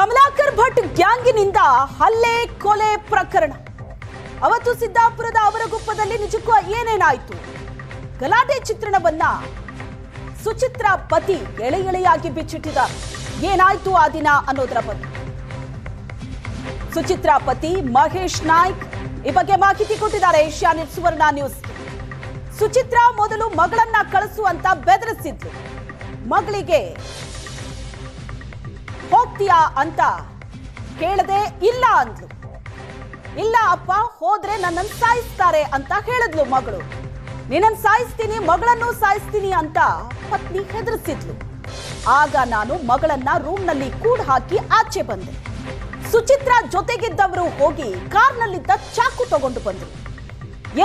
ಕಮಲಾಕರ್ ಭಟ್ ಗ್ಯಾಂಗಿನಿಂದ ಹಲ್ಲೆ ಕೊಲೆ ಪ್ರಕರಣ. ಅವತ್ತು ಸಿದ್ದಾಪುರದ ಅವರಗುಪ್ಪದಲ್ಲಿ ನಿಜಕ್ಕೂ ಏನೇನಾಯಿತು? ಗಲಾಟೆ ಚಿತ್ರಣವನ್ನ ಸುಚಿತ್ರಾ ಪತಿ ಎಳೆಯಾಗಿ ಬಿಚ್ಚಿಟ್ಟಿದ್ದಾರೆ. ಏನಾಯ್ತು ಆ ದಿನ ಅನ್ನೋದರ ಬಗ್ಗೆ ಸುಚಿತ್ರಾ ಪತಿ ಮಹೇಶ್ ನಾಯ್ಕ್ ಈ ಬಗ್ಗೆ ಮಾಹಿತಿ ಕೊಟ್ಟಿದ್ದಾರೆ ಏಷ್ಯಾನೆಟ್ ಸುವರ್ಣ ನ್ಯೂಸ್. ಸುಚಿತ್ರಾ ಮೊದಲು ಮಗಳನ್ನ ಕಳಿಸು ಅಂತ ಬೆದರಿಸಿದ್ಲು. ಮಗಳಿಗೆ ಹೋಗ್ತೀಯಾ ಅಂತ ಕೇಳದೆ ಇಲ್ಲ ಅಂದ್ಲು. ಇಲ್ಲ ಅಪ್ಪ, ಹೋದ್ರೆ ನನ್ನನ್ನು ಸಾಯಿಸ್ತಾರೆ ಅಂತ ಹೇಳಿದ್ಲು ಮಗಳು. ನಿನ್ನನ್ನು ಸಾಯಿಸ್ತೀನಿ, ಮಗಳನ್ನು ಸಾಯಿಸ್ತೀನಿ ಅಂತ ಪತ್ನಿ ಹೆದರಿಸಿದ್ಲು. ಆಗ ನಾನು ಮಗಳನ್ನ ರೂಮ್ನಲ್ಲಿ ಕೂಡ್ ಹಾಕಿ ಆಚೆ ಬಂದೆ. ಸುಚಿತ್ರಾ ಜೊತೆಗಿದ್ದವರು ಹೋಗಿ ಕಾರ್ನಲ್ಲಿದ್ದ ಚಾಕು ತಗೊಂಡು ಬಂದ್ರು.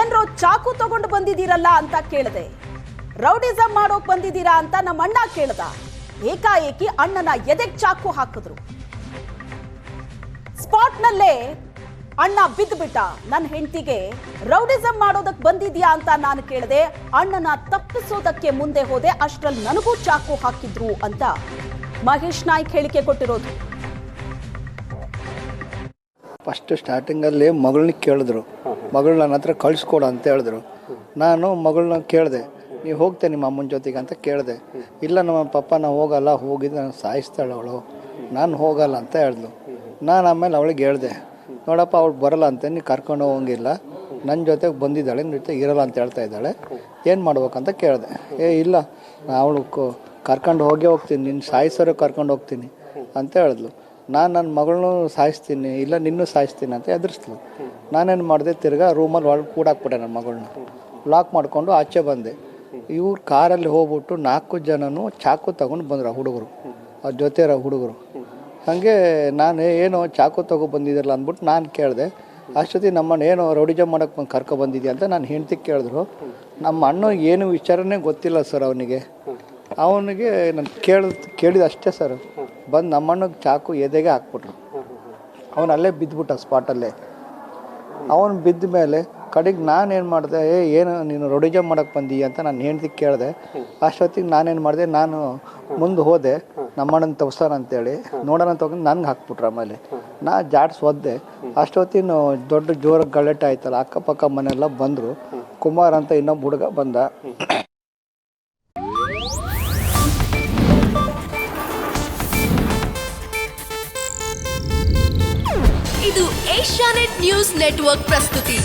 ಏನ್ರೋ ಚಾಕು ತಗೊಂಡು ಬಂದಿದ್ದೀರಲ್ಲ ಅಂತ ಕೇಳಿದೆ. ರೌಡಿಸಂ ಮಾಡೋಕ್ ಬಂದಿದ್ದೀರಾ ಅಂತ ನಮ್ಮ ಅಣ್ಣ ಕೇಳ್ದ. ಏಕಾಏಕಿ ಅಣ್ಣನ ಎದೆಗ್ ಚಾಕು ಹಾಕಿದ್ರು. ಸ್ಪಾಟ್ನಲ್ಲೇ ಅಣ್ಣ ಬಿದ್ದುಬಿಟ್ಟ. ನನ್ನ ಹೆಂಡತಿಗೆ ರೌಡಿಸಂ ಮಾಡೋದಕ್ಕೆ ಬಂದಿದ್ಯಾ ಅಂತ ನಾನು ಕೇಳಿದೆ. ಅಣ್ಣನ ತಪ್ಪಿಸೋದಕ್ಕೆ ಮುಂದೆ ಹೋದೆ, ಅಷ್ಟರಲ್ಲಿ ನನಗೂ ಚಾಕು ಹಾಕಿದ್ರು ಅಂತ ಮಹೇಶ್ ನಾಯ್ಕ್ ಹೇಳಿಕೆ ಕೊಟ್ಟಿರೋದು. ಫಸ್ಟ್ ಸ್ಟಾರ್ಟಿಂಗಲ್ಲಿ ಮಗಳನ್ನ ಕೇಳಿದ್ರು, ಮಗಳು ನನ್ನ ಹತ್ರ ಕಳಿಸ್ಕೊಡ ಅಂತ ಹೇಳಿದ್ರು. ನಾನು ಮಗಳನ್ನ ಕೇಳಿದೆ, ನೀವು ಹೋಗ್ತೇನೆ ನಿಮ್ಮ ಅಮ್ಮನ ಜೊತೆಗೆ ಅಂತ ಕೇಳಿದೆ. ಇಲ್ಲ ನಮ್ಮ ಪಪ್ಪ ನಾವು ಹೋಗಲ್ಲ, ಹೋಗಿದ್ದು ನಾನು ಸಾಯಿಸ್ತಾಳೆ ಅವಳು, ನಾನು ಹೋಗಲ್ಲ ಅಂತ ಹೇಳಿದ್ಲು. ನಾನು ಆಮೇಲೆ ಅವಳಿಗೆ ಹೇಳಿದೆ, ನೋಡಪ್ಪ ಅವಳು ಬರಲ್ಲ ಅಂತ, ನೀವು ಕರ್ಕೊಂಡು ಹೋಗಂಗಿಲ್ಲ, ನನ್ನ ಜೊತೆಗೆ ಬಂದಿದ್ದಾಳೆ, ನನ್ನ ಜೊತೆ ಇರಲ್ಲ ಅಂತ ಹೇಳ್ತಾ ಇದ್ದಾಳೆ, ಏನು ಮಾಡ್ಬೇಕಂತ ಕೇಳಿದೆ. ಇಲ್ಲ ಅವಳು ಕರ್ಕೊಂಡು ಹೋಗ್ತೀನಿ, ನಿನ್ನ ಸಾಯಿಸೋರು ಕರ್ಕೊಂಡು ಹೋಗ್ತೀನಿ ಅಂತ ಹೇಳಿದ್ಲು. ನಾನು ನನ್ನ ಮಗಳನ್ನೂ ಸಾಯಿಸ್ತೀನಿ, ಇಲ್ಲ ನಿನ್ನೂ ಸಾಯಿಸ್ತೀನಿ ಅಂತ ಎದುರಿಸ್ಲು. ನಾನೇನು ಮಾಡಿದೆ, ತಿರ್ಗಾ ರೂಮಲ್ಲಿ ಒಳಗೆ ಕೂಡಾಕ್ಬಿಟ್ಟೆ ನನ್ನ ಮಗಳನ್ನ. ಲಾಕ್ ಮಾಡಿಕೊಂಡು ಆಚೆ ಬಂದೆ. ಇವ್ರು ಕಾರಲ್ಲಿ ಹೋಗ್ಬಿಟ್ಟು 4 ಜನನೂ ಚಾಕು ತಗೊಂಡು ಬಂದರು ಹುಡುಗರು, ಅವ್ರ ಜೊತೆ ಇರೋ ಹುಡುಗರು. ಹಾಗೆ ನಾನು ಏನೋ ಚಾಕು ಬಂದಿದ್ದಿರಲ್ಲ ಅಂದ್ಬಿಟ್ಟು ನಾನು ಕೇಳಿದೆ. ಅಷ್ಟೊತ್ತಿಗೆ ನಮ್ಮನ್ನು ಏನೋ ರೌಡಿಜಮ್ ಮಾಡೋಕ್ಕೆ ಕರ್ಕೊಬಂದಿದ್ಯಾ ಅಂತ ನಾನು ಹೆಂಡ್ತಿಗೆ ಕೇಳಿದ್ರು. ನಮ್ಮ ಅಣ್ಣ ಏನು ವಿಚಾರನೇ ಗೊತ್ತಿಲ್ಲ ಸರ್ ಅವನಿಗೆ ನಾನು ಕೇಳಿದ ಅಷ್ಟೇ ಸರ್. ಬಂದು ನಮ್ಮಣ್ಣಗೆ ಚಾಕು ಎದೆಗೆ ಹಾಕ್ಬಿಟ್ರು. ಅವನು ಅಲ್ಲೇ ಬಿದ್ದುಬಿಟ್ಟ ಸ್ಪಾಟಲ್ಲೇ. ಅವನು ಬಿದ್ದ ಮೇಲೆ ಕಡೆಗೆ ನಾನೇನು ಮಾಡಿದೆ, ಏನು ನೀನು ರೌಡಿಜಮ್ ಮಾಡೋಕ್ಕೆ ಬಂದೀಯ ಅಂತ ನಾನು ಹೆಂಡ್ತಿಗೆ ಕೇಳಿದೆ. ಅಷ್ಟೊತ್ತಿಗೆ ನಾನೇನು ಮಾಡಿದೆ, ನಾನು ಮುಂದೆ ಹೋದೆ ನಮ್ಮಣ್ಣನ ತಪ್ಸೋಣ ಅಂತೇಳಿ. ನೋಡೋಣ ತಗೊಂಡು ನನಗೆ ಹಾಕ್ಬಿಟ್ರು. ಆಮೇಲೆ ನಾ ಜಾಡ್ಸ್ ಒದ್ದೆ. ಅಷ್ಟೊತ್ತಿನ ದೊಡ್ಡ ಜೋರಾಗಿ ಗಲಾಟೆ ಆಯ್ತಲ್ಲ, ಅಕ್ಕಪಕ್ಕ ಮನೆಯೆಲ್ಲ ಬಂದರು. ಕುಮಾರ್ ಅಂತ ಇನ್ನೊಬ್ಬ ಹುಡುಗ ಬಂದ. ಇದು ಏಷ್ಯಾನೆಟ್ ನ್ಯೂಸ್ ನೆಟ್ವರ್ಕ್ ಪ್ರಸ್ತುತಿ.